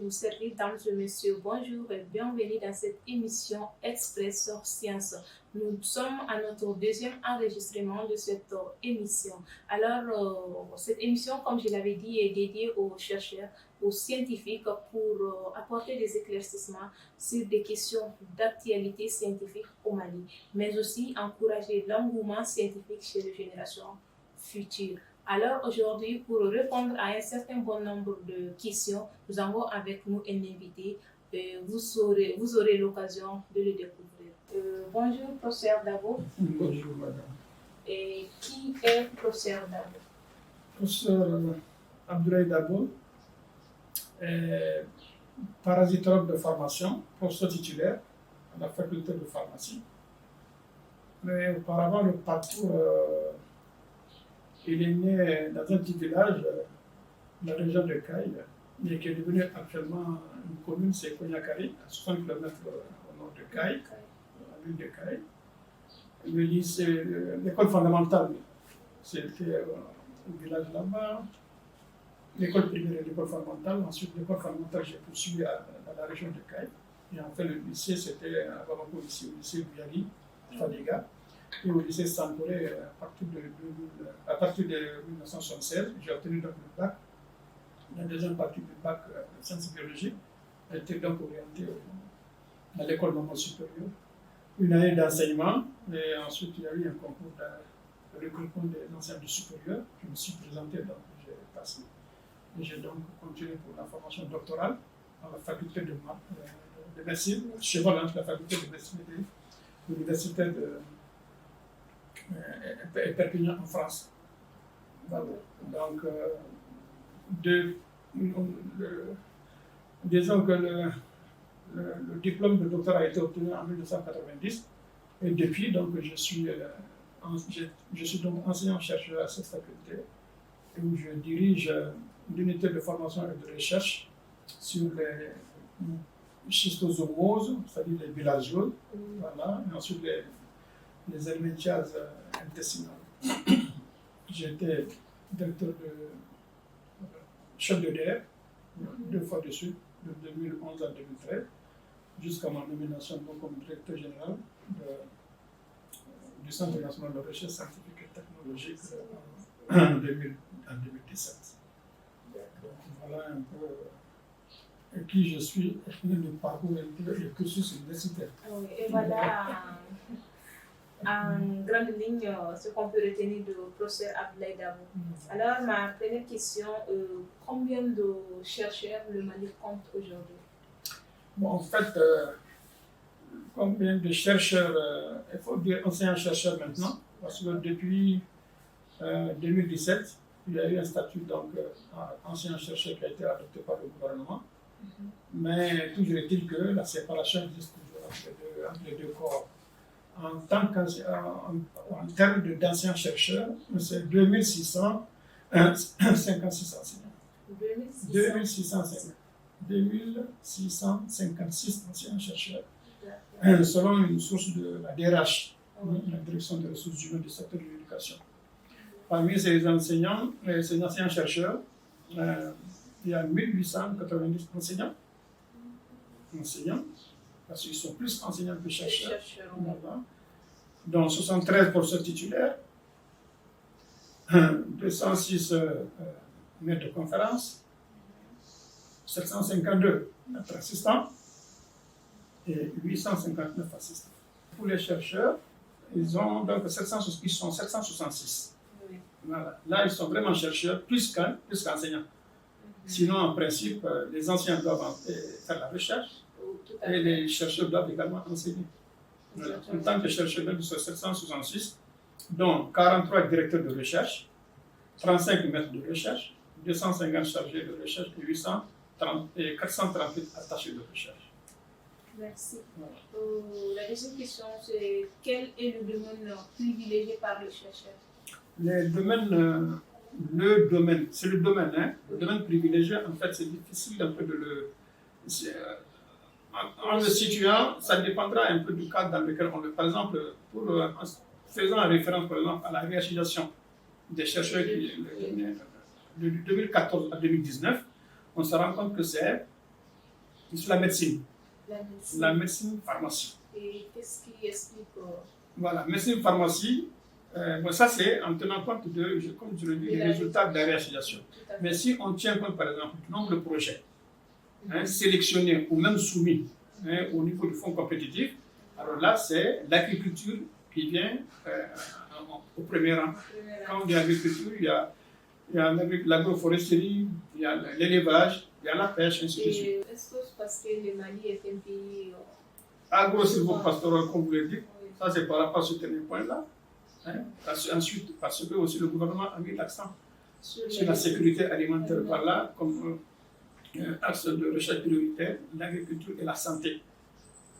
vous servir, dames et messieurs. Bonjour et bienvenue dans cette émission Express Science. Nous sommes à notre deuxième enregistrement de cette émission. Alors, cette émission, comme je l'avais dit, est dédiée aux chercheurs, aux scientifiques pour apporter des éclaircissements sur des questions d'actualité scientifique au Mali, mais aussi encourager l'engouement scientifique chez les générations futures. Alors aujourd'hui, pour répondre à un certain bon nombre de questions, nous avons avec nous un invité. Vous aurez l'occasion de le découvrir. Bonjour, professeur Dabo. Bonjour, madame. Et qui est professeur Dabo? Professeur Abdoulaye Dabo est parasitologue de formation, professeur titulaire à la faculté de pharmacie. Mais auparavant, le parcours, il est né dans un petit village de la région de Caille, mais qui est devenu actuellement une commune, c'est Konyakari, à 60 km au nord de Caille, la ville de Caille. Le lycée, l'école fondamentale, c'était au village là-bas. L'école primaire et l'école fondamentale. Ensuite, l'école fondamentale, j'ai poursuivi dans la région de Caille. Et enfin, le lycée, c'était à Bamako, ici, au lycée Biali, Fadiga. Et au lycée Santoré, à partir de 1976, j'ai obtenu donc le bac. La deuxième partie du bac de sciences biologiques était donc orientée à l'école normale supérieure. Une année d'enseignement, et ensuite il y a eu un concours de recrutement des enseignants du supérieur. Je me suis présenté, donc j'ai passé. Et j'ai donc continué pour la formation doctorale à la faculté de médecine, chez moi, la faculté de médecine de l'université de Perpignan en France. Voilà. Donc, disons que le diplôme de doctorat a été obtenu en 1990 et depuis, donc, je suis donc enseignant-chercheur à cette faculté où je dirige l'unité de formation et de recherche sur les schistosomoses, c'est-à-dire les bilharzioses, voilà, et ensuite les helminthiases intestinales. J'ai été directeur chef de DR, 2 fois de suite, de 2011 à 2013, jusqu'à ma nomination comme directeur général du Centre national de recherche scientifique et technologique en 2017. Donc voilà un peu qui je suis, le parcours et le cursus universitaire. Et voilà en grande ligne ce qu'on peut retenir de professeur Abdoulaye Dabo. Alors ma première question, combien de chercheurs le Mali compte aujourd'hui? Bon, en fait, combien de chercheurs, il faut dire enseignants-chercheurs maintenant, parce que depuis 2017, il y a eu un statut donc enseignant-chercheur qui a été adopté par le gouvernement. Mais toujours est-il que la séparation existe toujours entre les deux corps. En termes d'enseignants-chercheurs, c'est 2656 enseignants. 2656 enseignants-chercheurs, selon une source de la DRH, la Direction des ressources humaines du secteur de l'éducation. Parmi ces enseignants-chercheurs, il y a 1890 enseignants, parce qu'ils sont plus enseignants que chercheurs, dont 73 professeurs titulaires, 206 maîtres de conférences, 752 maîtres assistants et 859 assistants. Pour les chercheurs, ils sont 766. Oui. Voilà. Là, ils sont vraiment chercheurs plus qu'enseignants. Sinon, en principe, les enseignants doivent faire la recherche et les chercheurs doivent également enseigner. Voilà. En tant que chercheur, ils sont 766, dont 43 directeurs de recherche, 35 maîtres de recherche, 250 chargés de recherche et 438 attachés de recherche. Merci. Voilà. La deuxième question, c'est quel est le domaine privilégié par les chercheurs? Le domaine privilégié, en fait, c'est difficile un peu de le... En le situant, ça dépendra un peu du cadre dans lequel on le... Par exemple, faisant référence, par exemple, à la hiérarchisation des chercheurs de 2014 à 2019, on se rend compte que c'est sur la médecine. La médecine. La médecine, pharmacie. Et qu'est-ce qui explique Voilà, médecine, pharmacie, bon, ça c'est en tenant compte de, comme je le dis, des résultats de la réassociation. Mais si on tient compte par exemple du nombre de projets sélectionnés ou même soumis au niveau du fonds compétitif, alors là c'est l'agriculture qui vient au premier rang. Quand on dit agriculture, il y a l'agroforesterie, il y a l'élevage, il y a la pêche, ainsi de suite. Est-ce que parce que le Mali est un pays agro-silvopastoral, comme vous l'avez dit, ça c'est par rapport à ce dernier point-là. Ensuite, parce que aussi le gouvernement a mis l'accent sur la sécurité alimentaire par là, comme axe de recherche prioritaire, l'agriculture et la santé.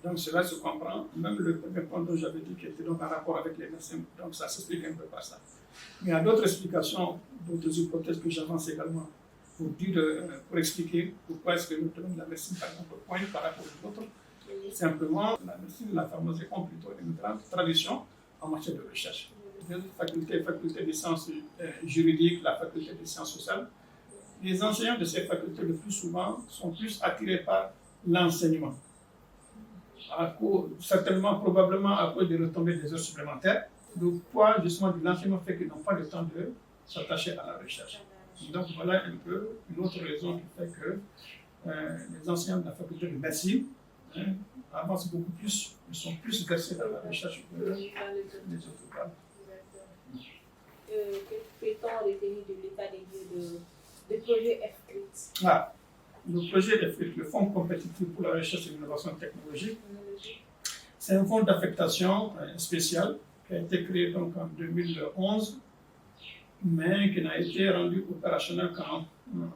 Donc cela se comprend, même le premier point dont j'avais dit qui était donc en rapport avec les médecins, donc ça s'explique un peu par ça. Mais il y a d'autres explications, d'autres hypothèses que j'avance également pour expliquer pourquoi est-ce que nous tenons la médecine par exemple pointe par rapport aux autres. Simplement, la médecine et la pharmacie ont plutôt une grande tradition en matière de recherche. Les autres facultés des sciences juridiques, la faculté des sciences sociales, les enseignants de ces facultés le plus souvent sont plus attirés par l'enseignement. Certainement, probablement à cause des retombées des heures supplémentaires, le poids justement de l'enseignement fait qu'ils n'ont pas le temps de s'attacher à la recherche. Donc voilà un peu une autre raison qui fait que les enseignants de la faculté de médecine avancent beaucoup plus, ils sont plus versés dans la recherche que les autres cas. Que peut-on retenir de l'état des lieux de projet FCRIT? Le projet FCRIT, le Fonds compétitif pour la recherche et l'innovation technologique, c'est un fonds d'affectation spécial qui a été créé donc en 2011, mais qui n'a été rendu opérationnel qu'en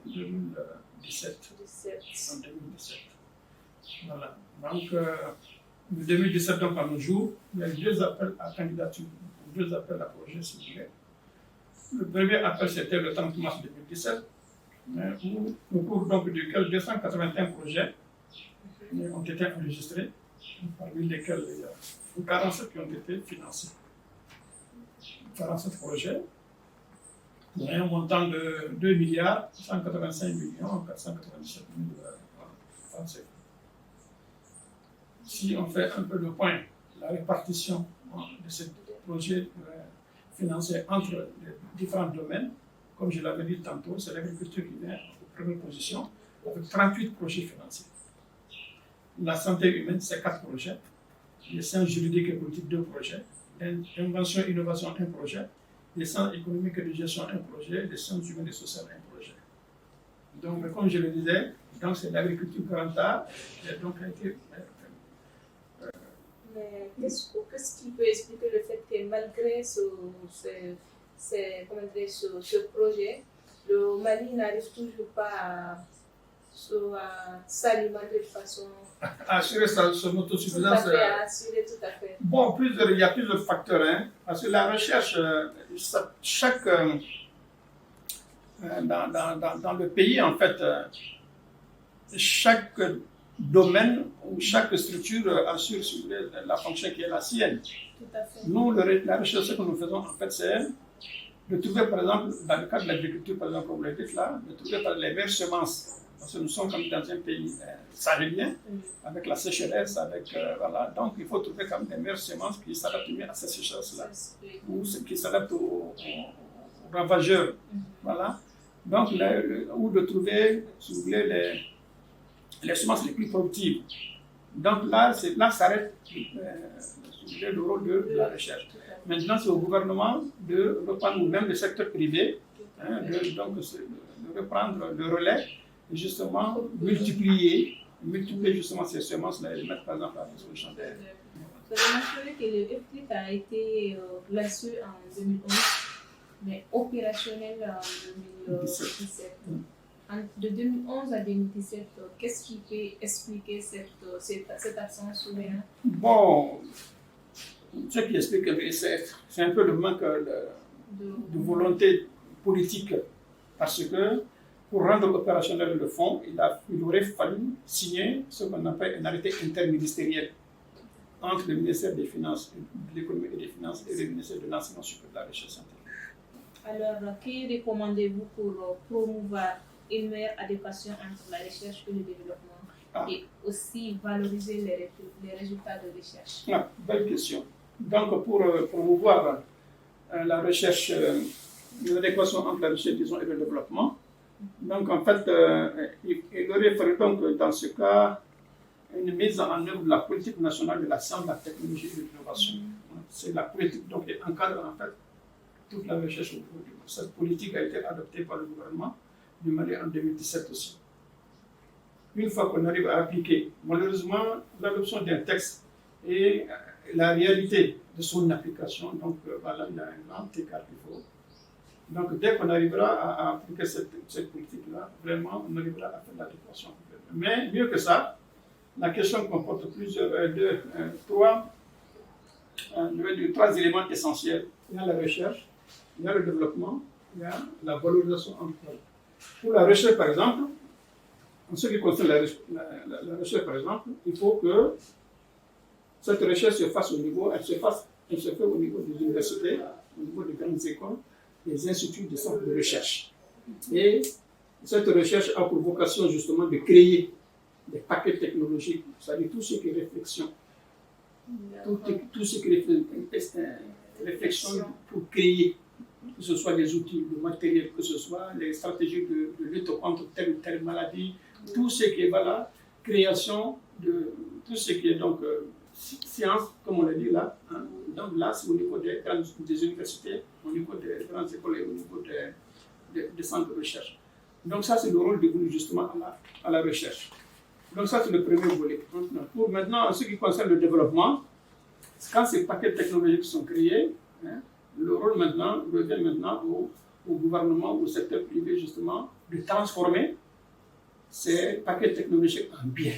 2017. En 2017. Voilà. Donc, en 2017, donc, à nos jours, il y a eu 2 appels à candidature, 2 appels à projet, si vous voulez. Le premier appel, c'était le 30 mars 2017, au cours donc, duquel 281 projets ont été enregistrés, parmi lesquels il y a 47 qui ont été financés. 47 projets, pour un montant de 2 milliards 185 millions 497 000 francs CFA. Si on fait un peu le point, la répartition de ces projets financés entre les différents domaines, comme je l'avais dit tantôt, c'est l'agriculture qui vient en première position, avec 38 projets financés. La santé humaine, c'est 4 projets. Les sciences juridiques et politiques, 2 projets. Invention et innovation, 1 projet. Les sciences économiques et de gestion, 1 projet. Les sciences humaines et sociales, 1 projet. Donc, comme je le disais, c'est l'agriculture grand A qui a donc été. Mais qu'est-ce qui peut expliquer le fait que malgré ce projet, le Mali n'arrive toujours pas à s'alimenter de façon assurer son autosuffisance. Tout à fait. Bon, il y a plusieurs facteurs, parce que la recherche, dans le pays, en fait, chaque domaine ou chaque structure assure la fonction qui est la sienne. Tout à fait. Nous, la recherche que nous faisons, en fait, c'est de trouver, par exemple, dans le cas de l'agriculture, par exemple, comme vous l'avez dit là, de trouver les meilleures semences. Parce que nous sommes comme dans un pays sahélien, avec la sécheresse, voilà. Donc, il faut trouver comme des meilleures semences qui s'adaptent mieux à cette sécheresse-là, ou qui s'adaptent aux ravageurs. Voilà. Donc, ou de trouver, si vous voulez, les semences les plus productives. Donc là s'arrête le rôle de la recherche. Maintenant, c'est au gouvernement de reprendre, ou même le secteur privé, de reprendre le relais et justement multiplier justement ces semences-là et les mettre par exemple à la disposition des. Vous avez mentionné que le FCRIT a été lancé en 2011, mais opérationnel en 2017. De 2011 à 2017, qu'est-ce qui peut expliquer cette absence ou bien? Bon, ce qui explique que c'est un peu le manque de volonté politique, parce que pour rendre opérationnel le fonds, il aurait fallu signer ce qu'on appelle un arrêté interministériel entre le ministère des Finances, de l'Économie et des Finances et le ministère de l'Enseignement supérieur de la Recherche scientifique. Alors, que recommandez-vous pour promouvoir une meilleure adéquation entre la recherche et le développement? et aussi valoriser les résultats de recherche? Belle question. Donc, pour promouvoir la recherche, l'adéquation entre la recherche, disons, et le développement, donc en fait, il aurait fallu donc dans ce cas une mise en œuvre de la politique nationale de la science, de la technologie et de l'innovation. C'est la politique donc, qui encadre en fait toute la recherche au niveau du monde. Cette politique a été adoptée par le gouvernement du Mali en 2017 aussi. Une fois qu'on arrive à appliquer, malheureusement, l'adoption d'un texte et la réalité de son application, donc voilà, il y a un grand écart qu'il faut. Donc dès qu'on arrivera à appliquer cette politique-là, vraiment, on arrivera à faire l'adéquation. Mais mieux que ça, la question comporte trois éléments essentiels. Il y a la recherche, il y a le développement, il y a la valorisation emploi. Pour la recherche, par exemple, en ce qui concerne la recherche, par exemple, il faut que cette recherche se fasse au niveau, elle se fait au niveau des universités, au niveau des grandes écoles, des instituts de centres de recherche. Et cette recherche a pour vocation justement de créer des paquets technologiques, c'est-à-dire tout ce qui est réflexion. Tout ce qui est réflexion pour créer, que ce soit des outils, le matériel, que ce soit les stratégies de lutte contre telle ou telle maladie, tout ce qui est voilà, création de tout ce qui est donc science, comme on l'a dit là. Hein. Donc là, c'est au niveau des universités, au niveau des grandes écoles et au niveau des centres de recherche. Donc ça, c'est le rôle dévolu justement à la recherche. Donc ça, c'est le premier volet. Pour maintenant, en ce qui concerne le développement, quand ces paquets technologiques sont créés, hein, le rôle maintenant revient maintenant au gouvernement, au secteur privé justement, de transformer ces paquets technologiques en biens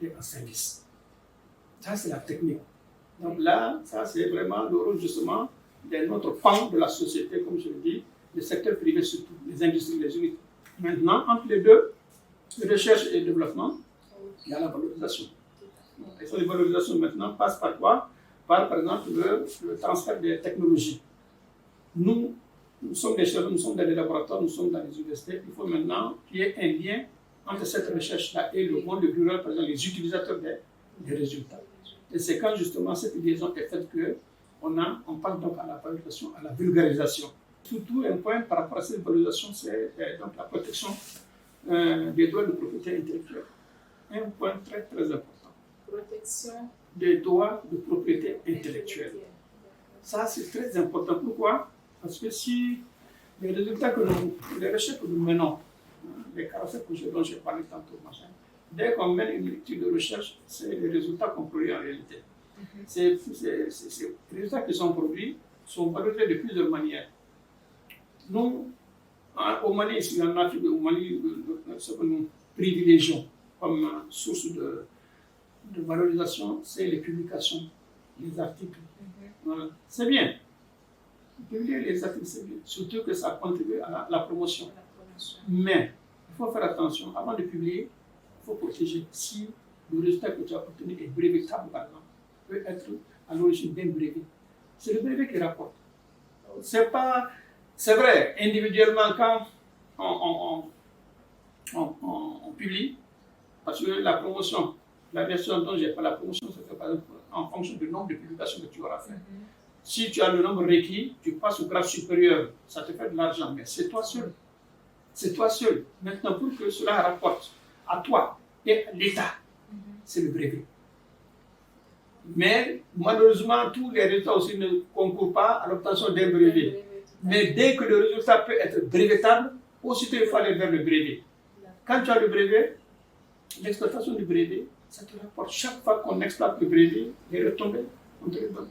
et en services. Ça, c'est la technique. Donc là, ça, c'est vraiment le rôle justement d'un autre pan de la société, comme je le dis, le secteur privé surtout, les industries, les unités. Maintenant, entre les deux, recherche et développement, il y a la valorisation. Et cette valorisation maintenant passe par quoi? Par exemple, le transfert des technologies. Nous sommes des chercheurs, nous sommes dans les laboratoires, nous sommes dans les universités. Il faut maintenant qu'il y ait un lien entre cette recherche-là et le monde rural, par exemple, les utilisateurs des résultats. Et c'est quand justement cette liaison est faite qu'on parle donc à la valorisation, à la vulgarisation. Surtout un point par rapport à cette valorisation, c'est donc la protection des droits de propriété intellectuelle. Un point très très important. Protection des droits de propriété intellectuelle. Ça, c'est très important. Pourquoi? Parce que si les résultats les recherches que nous menons, les caractères dont j'ai parlé tantôt, dès qu'on mène une étude de recherche, c'est les résultats qu'on produit en réalité. Ces résultats qui sont produits sont valorisés de plusieurs manières. Nous, au Mali, ici en Afrique, au Mali, ce que nous privilégions comme source de valorisation, c'est les publications, les articles. Voilà. C'est bien. Publier les articles, c'est bien. Surtout que ça contribue à la promotion. Mais il faut faire attention. Avant de publier, il faut protéger. Si le résultat que tu as obtenu est brevetable, par exemple, peut être à l'origine d'un brevet. C'est le brevet qui rapporte. C'est vrai, individuellement, quand on publie, parce que la promotion, la version dont j'ai pas la promotion, se fait par exemple en fonction du nombre de publications que tu auras fait. Si tu as le nombre requis, tu passes au grade supérieur, ça te fait de l'argent, mais c'est toi seul. C'est toi seul. Maintenant, pour que cela rapporte à toi et à l'État, c'est le brevet. Mais malheureusement, tous les résultats aussi ne concourent pas à l'obtention d'un brevet. Mais dès que le résultat peut être brevetable, aussitôt il faut aller vers le brevet. Quand tu as le brevet, l'exploitation du brevet, ça te rapporte chaque fois qu'on exploite le brevet, les retombées, on te les donne.